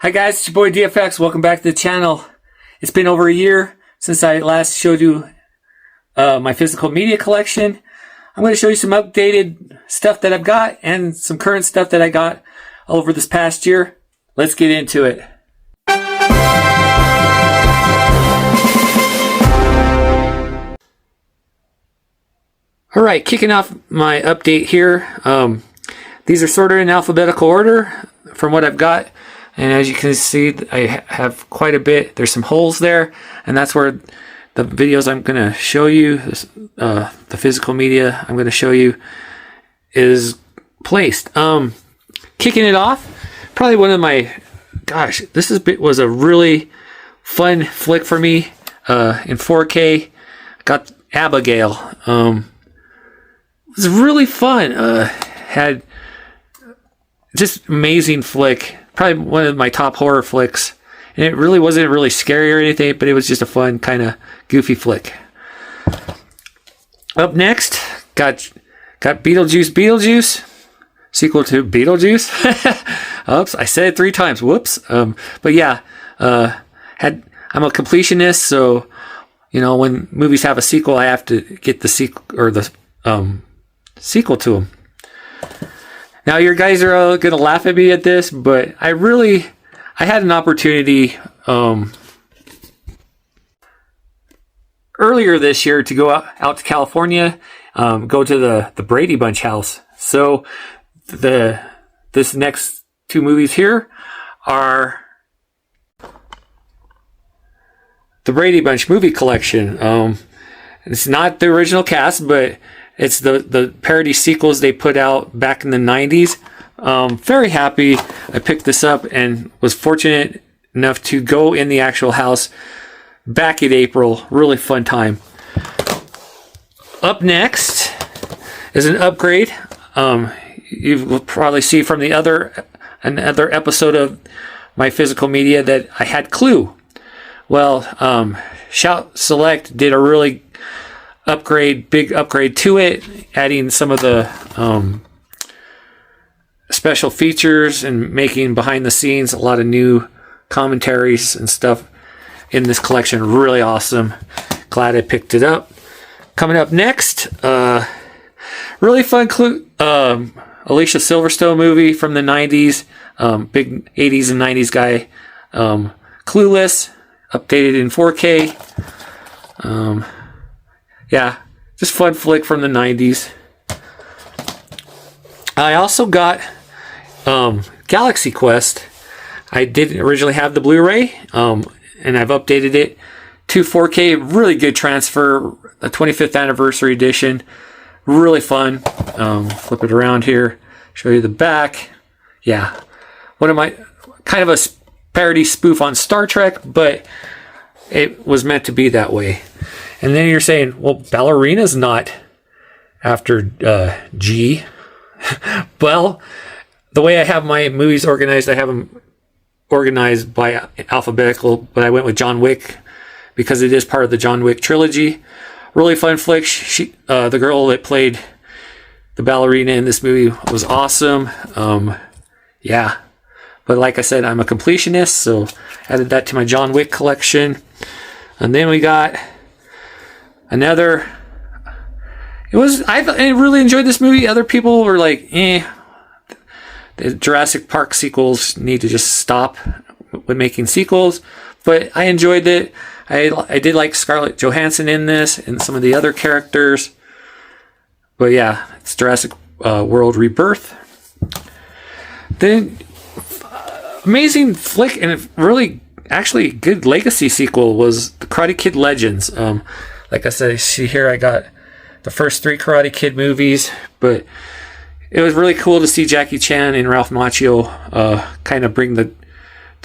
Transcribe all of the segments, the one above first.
Hi guys, it's your boy DFX. Welcome back to the channel. It's been over a year since I last showed you my physical media collection. I'm going to show you some updated stuff that I've got and some current stuff that I got over this past year. Let's get into it. Alright, kicking off my update here. These are sorted in alphabetical order from what I've got. And as you can see, I have quite a bit. There's some holes there, and that's where the videos I'm going to show you, the physical media I'm going to show you, is placed. Kicking it off, probably one of my, was a really fun flick for me in 4K. Got Abigail. It was really fun. Had just amazing flick. Probably one of my top horror flicks. And it really wasn't really scary or anything, but it was just a fun, kind of goofy flick. Up next, got Beetlejuice, sequel to Beetlejuice. Oops, I said it 3 times. Whoops. But yeah, I'm a completionist, so you know when movies have a sequel, I have to get the sequel or the sequel to them. Now, you guys are all going to laugh at me at this, but I had an opportunity earlier this year to go out to California, go to the Brady Bunch house. So this next 2 movies here are the Brady Bunch movie collection. It's not the original cast, but it's the parody sequels they put out back in the 90s. Very happy I picked this up and was fortunate enough to go in the actual house back in April. Really fun time. Up next is an upgrade. You will probably see from another episode of my physical media that I had Clue. Well, Shout Select did a really big upgrade to it, adding some of the special features and making behind the scenes a lot of new commentaries and stuff in this collection. Really awesome. Glad I picked it up. Coming up next, really fun Alicia Silverstone movie from the 90s. Big 80s and 90s guy. Clueless, updated in 4K. Yeah, just fun flick from the 90s. I also got Galaxy Quest. I didn't originally have the Blu-ray, and I've updated it to 4K. Really good transfer, a 25th anniversary edition. Really fun. Flip it around here, show you the back. Yeah, one of my kind of a parody spoof on Star Trek, but it was meant to be that way. And then you're saying, well, Ballerina's not after G. Well, the way I have my movies organized, I have them organized by alphabetical, but I went with John Wick because it is part of the John Wick trilogy. Really fun flick. The girl that played the ballerina in this movie was awesome. Yeah. But like I said, I'm a completionist, so added that to my John Wick collection. And then we got another. I really enjoyed this movie. Other people were like, the Jurassic Park sequels need to just stop with making sequels. But I enjoyed it. I did like Scarlett Johansson in this and some of the other characters. But yeah, it's Jurassic World Rebirth. Then amazing flick and a really actually good legacy sequel was the Karate Kid Legends. Like I said, see here I got the first 3 Karate Kid movies, but it was really cool to see Jackie Chan and Ralph Macchio kind of bring the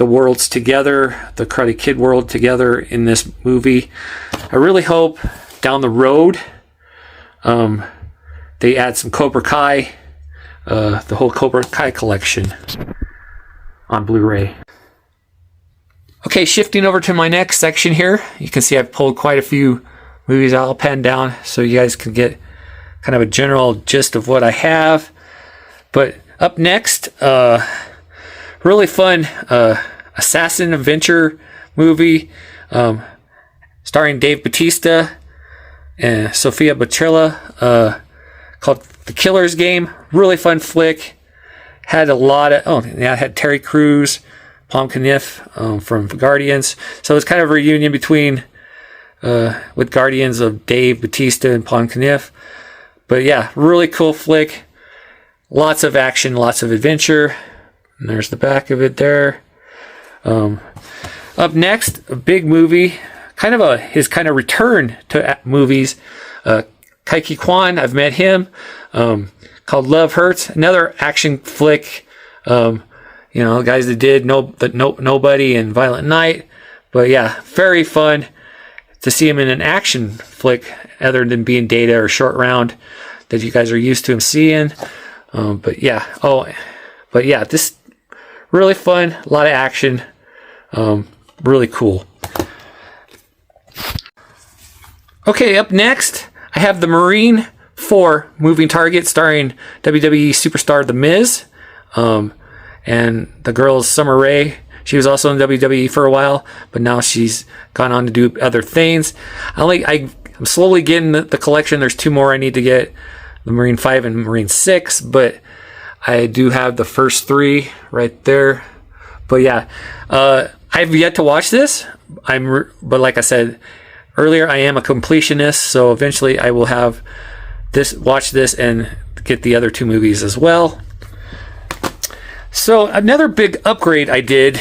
worlds together, the Karate Kid world together in this movie. I really hope down the road they add some Cobra Kai, the whole Cobra Kai collection on Blu-ray. Okay, shifting over to my next section here, you can see I've pulled quite a few movies I'll pen down so you guys can get kind of a general gist of what I have. But up next, really fun assassin adventure movie, starring Dave Bautista and Sofia Boutella, called The Killer's Game. Really fun flick. Had a lot of, had Terry Crews, Palm Kniff from Guardians. So it's kind of a reunion between, with Guardians of Dave Bautista and Palm Kniff. But yeah, really cool flick. Lots of action, lots of adventure. And there's the back of it there. Up next, a big movie, his return to movies. Kaiki Kwan, I've met him, called Love Hurts, another action flick. Guys that did Nobody and Violent Night. But yeah, very fun to see him in an action flick other than being Data or Short Round that you guys are used to him seeing. This really fun, a lot of action, really cool. Okay, up next, I have The Marine 4 Moving Target, starring WWE superstar The Miz, and the girl's Summer Rae. She was also in WWE for a while, but now she's gone on to do other things. I'm slowly getting the collection. There's 2 more I need to get, the Marine 5 and Marine 6, but I do have the first 3 right there. But yeah, I've yet to watch this. But like I said earlier, I am a completionist, so eventually I will watch this and get the other 2 movies as well. So another big upgrade I did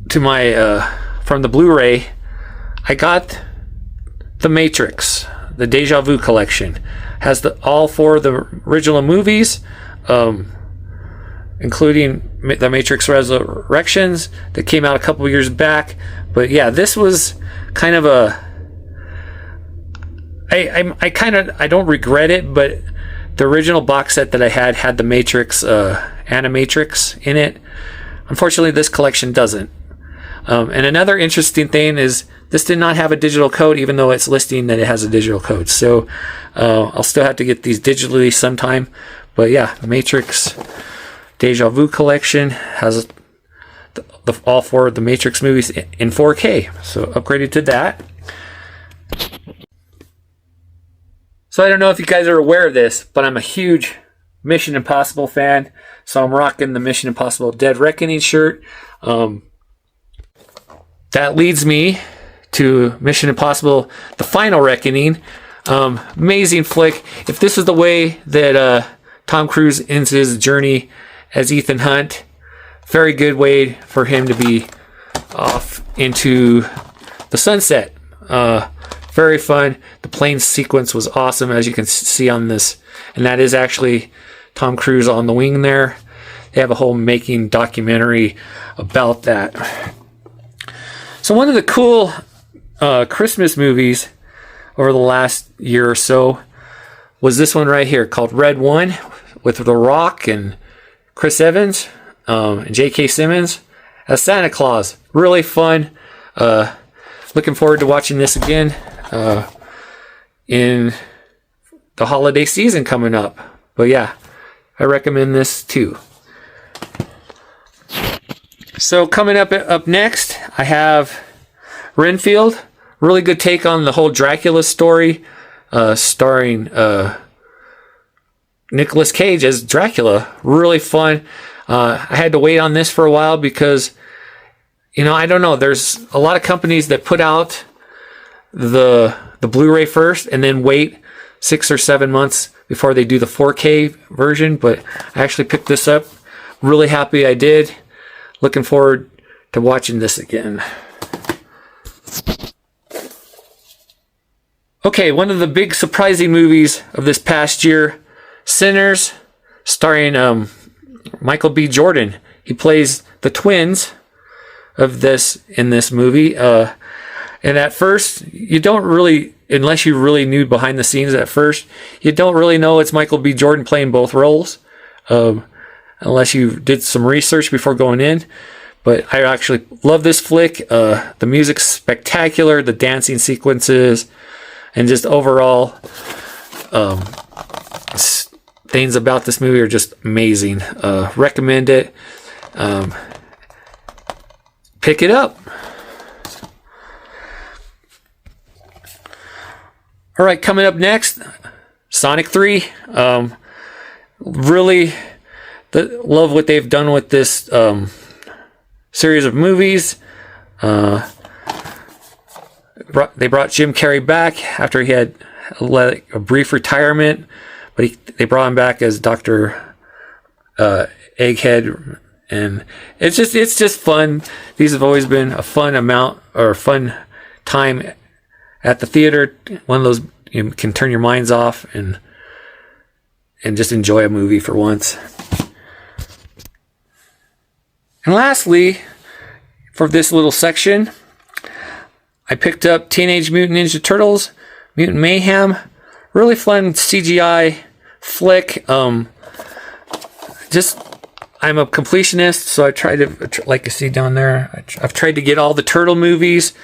to my from the Blu-ray, I got The Matrix, the Deja Vu collection. Has all 4 of the original movies, including The Matrix Resurrections that came out a couple years back. But yeah, this was kind of I don't regret it, but the original box set that I had the Matrix Animatrix in it. Unfortunately, this collection doesn't. And another interesting thing is this did not have a digital code, even though it's listing that it has a digital code. So I'll still have to get these digitally sometime. But yeah, the Matrix Deja Vu collection has all 4 of the Matrix movies in 4K. So upgraded to that. So I don't know if you guys are aware of this, but I'm a huge Mission Impossible fan. So I'm rocking the Mission Impossible Dead Reckoning shirt. That leads me to Mission Impossible The Final Reckoning. Amazing flick. If this is the way that Tom Cruise ends his journey as Ethan Hunt, very good way for him to be off into the sunset. Very fun. The plane sequence was awesome, as you can see on this. And that is actually Tom Cruise on the wing there. They have a whole making documentary about that. So one of the cool Christmas movies over the last year or so was this one right here called Red One with The Rock and Chris Evans and J.K. Simmons as Santa Claus. Really fun. Looking forward to watching this again in the holiday season coming up. But yeah, I recommend this too. So coming up next, I have Renfield. Really good take on the whole Dracula story, starring Nicolas Cage as Dracula. Really fun. I had to wait on this for a while because, I don't know. There's a lot of companies that put out the Blu-ray first and then wait 6 or 7 months before they do the 4K version. But I actually picked this up. Really happy I did. Looking forward to watching this again. Okay, one of the big surprising movies of this past year, Sinners, starring Michael B. Jordan. He plays the twins in this movie. And at first, you don't really, unless you really knew behind the scenes at first, you don't really know it's Michael B. Jordan playing both roles. Unless you did some research before going in. But I actually love this flick. The music's spectacular, the dancing sequences, and just overall things about this movie are just amazing. Recommend it. pick it up. All right, coming up next, Sonic 3. Really love what they've done with this series of movies. They brought Jim Carrey back after he had a brief retirement, but they brought him back as Dr. Egghead, and it's just fun. These have always been a fun time at the theater. One of those you can turn your minds off and just enjoy a movie for once. And lastly, for this little section, I picked up Teenage Mutant Ninja Turtles, Mutant Mayhem. Really fun CGI flick. I'm a completionist, so I try to, like you see down there, I've tried to get all the Turtle movies.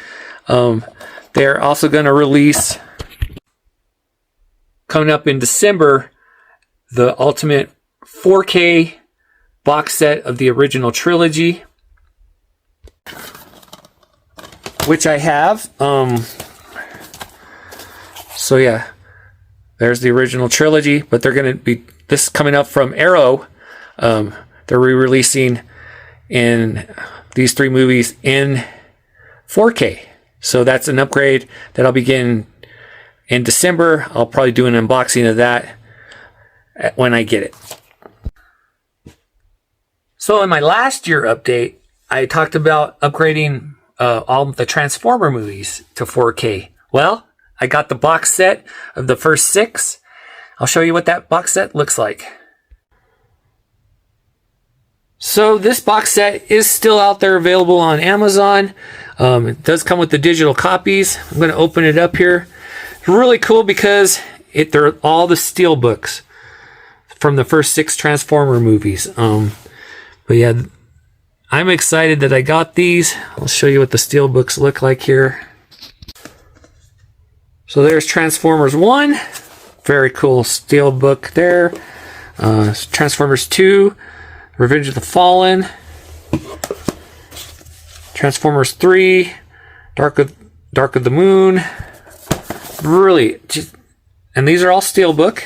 They're also going to release, coming up in December, the Ultimate 4K box set of the original trilogy, which I have. So yeah, there's the original trilogy, but they're going to be, this coming up from Arrow. They're re-releasing in these 3 movies in 4K. So that's an upgrade that I'll be getting in December. I'll probably do an unboxing of that when I get it. So in my last year update, I talked about upgrading all the Transformer movies to 4K. Well, I got the box set of the first 6. I'll show you what that box set looks like. So this box set is still out there available on Amazon. It does come with the digital copies. I'm going to open it up here. It's really cool because they're all the steel books from the first 6 Transformer movies. But yeah, I'm excited that I got these. I'll show you what the steel books look like here. So there's Transformers 1. Very cool steel book there. Transformers 2. Revenge of the Fallen. Transformers 3. Dark of the Moon. Really, and these are all steelbook.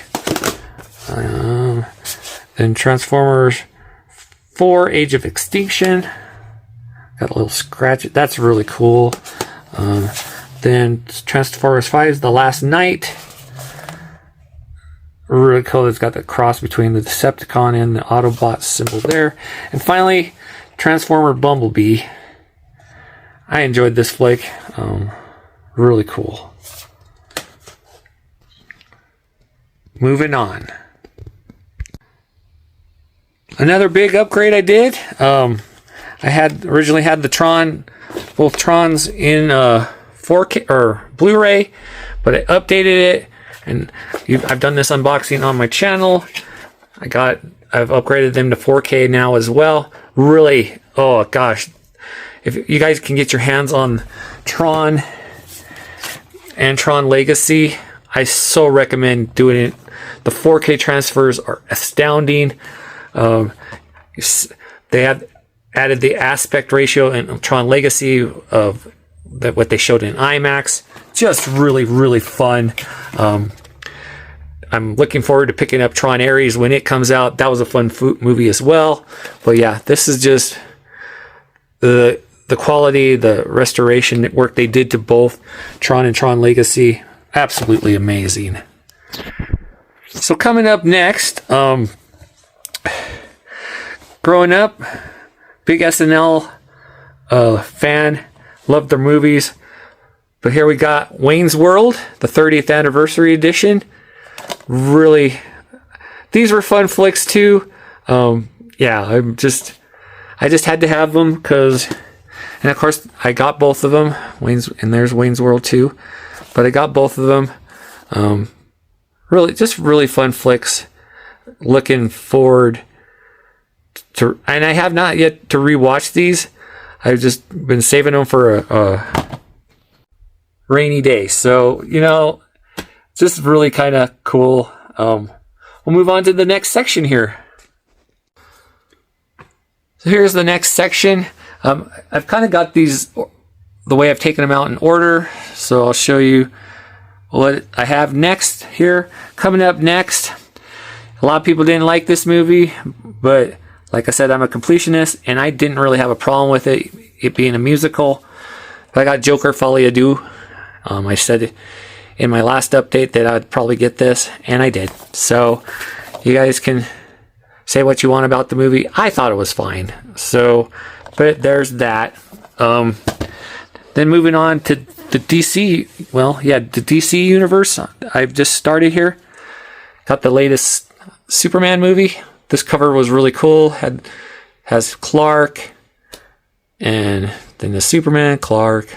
Then Transformers 4, Age of Extinction. Got a little scratch. That's really cool. Then Transformers 5, The Last Night. Really cool. It's got the cross between the Decepticon and the Autobot symbol there. And finally, Transformer Bumblebee. I enjoyed this flick. Really cool. Moving on. Another big upgrade I did. I had originally had the both Trons in 4K or Blu-ray, but I updated it, and I've done this unboxing on my channel. I've upgraded them to 4K now as well. Really, oh gosh, if you guys can get your hands on Tron and Tron Legacy, I so recommend doing it. The 4K transfers are astounding. They have added the aspect ratio in Tron Legacy of what they showed in IMAX. Just really, really fun. I'm looking forward to picking up Tron Ares when it comes out. That was a fun movie as well. But yeah, this is just the quality, the restoration work they did to both Tron and Tron Legacy. Absolutely amazing. So coming up next, growing up, big SNL fan, loved their movies. But here we got Wayne's World, the 30th anniversary edition. Really, these were fun flicks too. Yeah, I just had to have them because, and of course I got both of them. There's Wayne's World too, but I got both of them. Really fun flicks. Looking forward to, and I have not yet to rewatch these. I've just been saving them for a rainy day. So, just really kind of cool. We'll move on to the next section here. So here's the next section. I've kind of got these the way I've taken them out in order, so I'll show you what I have next here. Coming up next, a lot of people didn't like this movie, but like I said, I'm a completionist, and I didn't really have a problem with it being a musical. But I got Joker Folie à Deux. I said in my last update that I'd probably get this, and I did. So you guys can say what you want about the movie. I thought it was fine. So, but there's that. Then moving on to the DC, the DC universe. I've just started here. Got the latest Superman movie. This cover was really cool. Has Clark, and then the Superman, Clark,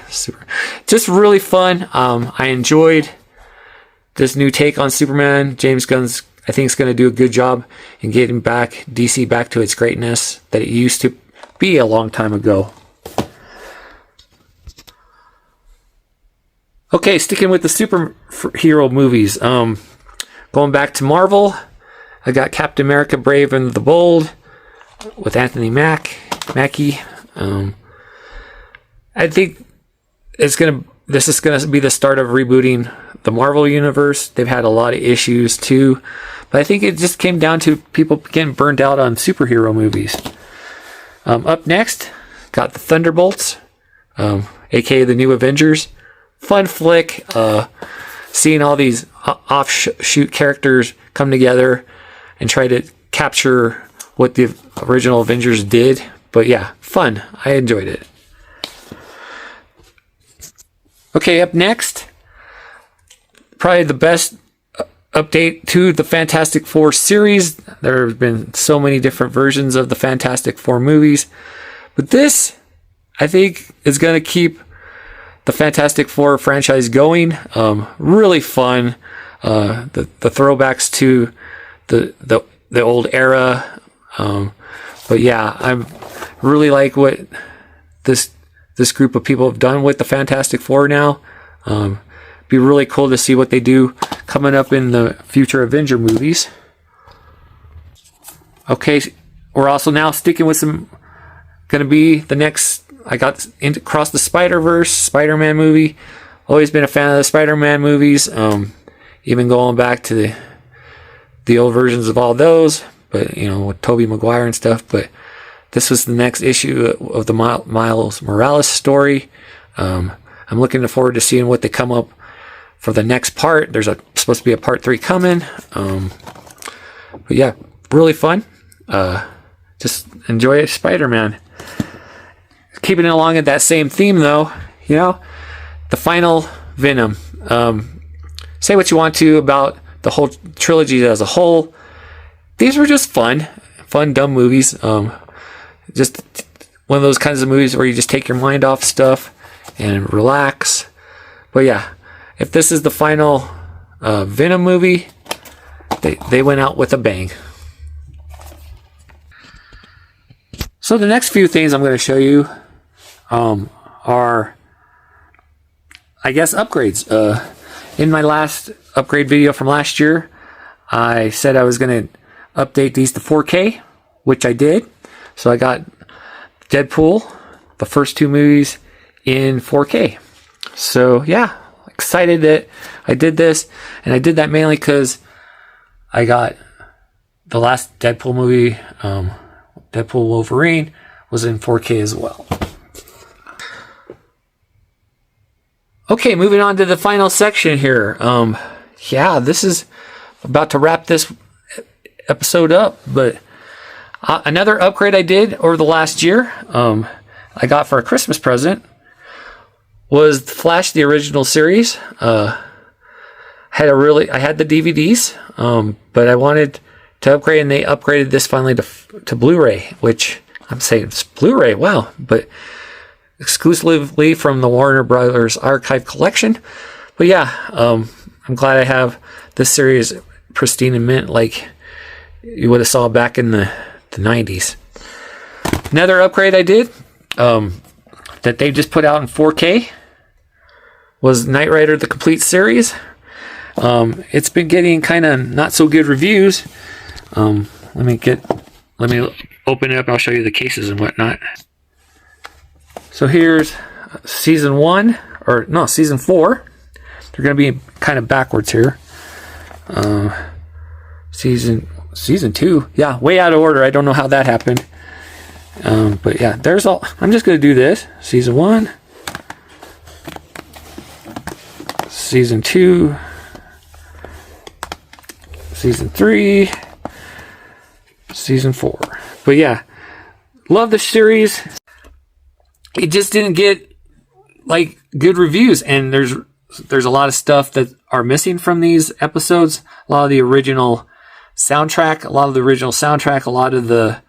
just really fun. I enjoyed this new take on Superman. James Gunn's, I think, is going to do a good job in getting DC back to its greatness that it used to be a long time ago. Okay, sticking with the superhero movies. Going back to Marvel, I got Captain America: Brave and the Bold with Anthony Mackie. I think this is gonna be the start of rebooting the Marvel universe. They've had a lot of issues too, but I think it just came down to people getting burned out on superhero movies. Up next, got the Thunderbolts, aka the New Avengers. Fun flick, seeing all these offshoot characters come together and try to capture what the original Avengers did. But yeah, fun. I enjoyed it. Okay, up next, probably the best update to the Fantastic Four series. There have been so many different versions of the Fantastic Four movies, but this, I think, is going to keep the Fantastic Four franchise going. Really fun. The throwbacks to the old era. But yeah, I really like what this group of people have done with the Fantastic Four now. Be really cool to see what they do coming up in the future Avenger movies. Okay, we're also now sticking with going to be the next. I got across the Spider-Verse, Spider-Man movie. Always been a fan of the Spider-Man movies. Even going back to the old versions of all those, but with Tobey Maguire and stuff. But this was the next issue of the Miles Morales story. I'm looking forward to seeing what they come up for the next part. There's supposed to be a part 3 coming. But yeah, really fun. Just enjoy it, Spider-Man. Keeping it along at that same theme, though, the final Venom. Say what you want to about the whole trilogy as a whole. These were just fun, dumb movies. Just one of those kinds of movies where you just take your mind off stuff and relax. But yeah, if this is the final Venom movie, they went out with a bang. So the next few things I'm going to show you are, I guess, upgrades. In my last upgrade video from last year, I said I was going to update these to 4K, which I did. So I got Deadpool, the first 2 movies, in 4K. So yeah, excited that I did this. And I did that mainly because I got the last Deadpool movie, Deadpool Wolverine, was in 4K as well. Okay, moving on to the final section here. Yeah, this is about to wrap this episode up, but another upgrade I did over the last year, I got for a Christmas present, was Flash, the original series. I had the DVDs, but I wanted to upgrade, and they upgraded this finally to Blu-ray, which I'm saying it's Blu-ray, wow, but exclusively from the Warner Brothers Archive collection. But yeah, I'm glad I have this series pristine and mint like you would have saw back in the 90s. Another upgrade I did that they just put out in 4K was Knight Rider the Complete Series. It's been getting kind of not so good reviews. Let me open it up. I'll show you the cases and whatnot. So here's season 1, or no, season 4. They're going to be kind of backwards here. Season 2. Yeah, way out of order. I don't know how that happened. But yeah, there's all. I'm just going to do this. Season 1. Season 2. Season 3. Season 4. But yeah, love the series. It just didn't get like good reviews, and there's a lot of stuff that are missing from these episodes. A lot of the original soundtrack, a lot of the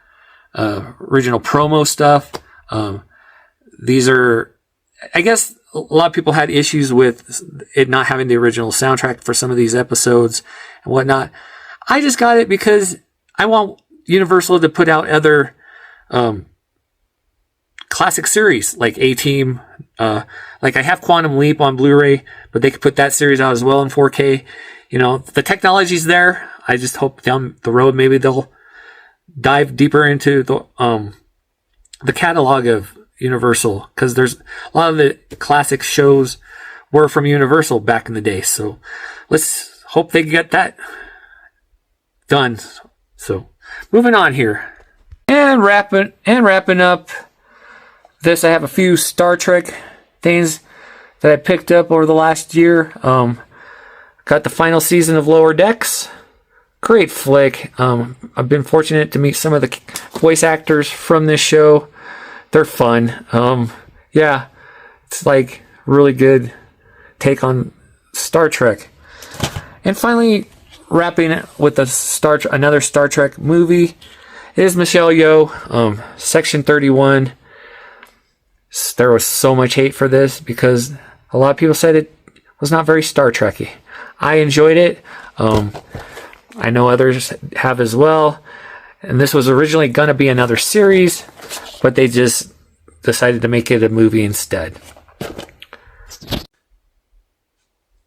original promo stuff. These are, I guess, a lot of people had issues with it not having the original soundtrack for some of these episodes and whatnot. I just got it because I want Universal to put out other classic series like A-Team. Like I have Quantum Leap on Blu-ray, but they could put that series out as well in 4K. You know, the technology's there. I just hope down the road maybe they'll dive deeper into the catalog of Universal, because there's a lot of the classic shows were from Universal back in the day. So let's hope they get that done. So moving on here and wrapping up this, I have a few Star Trek things that I picked up over the last year. Got the final season of Lower Decks. Great flick. I've been fortunate to meet some of the voice actors from this show. They're fun. Yeah, it's like really good take on Star Trek. And finally, wrapping it with another Star Trek movie is Michelle Yeoh, Section 31. There was so much hate for this because a lot of people said it was not very Star Trek-y. I enjoyed it. I know others have as well. And this was originally going to be another series, but they just decided to make it a movie instead.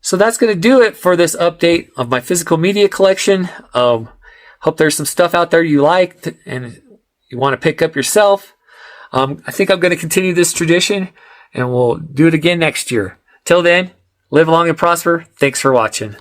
So that's going to do it for this update of my physical media collection. Hope there's some stuff out there you liked and you want to pick up yourself. I think I'm going to continue this tradition, and we'll do it again next year. Till then, live long and prosper. Thanks for watching.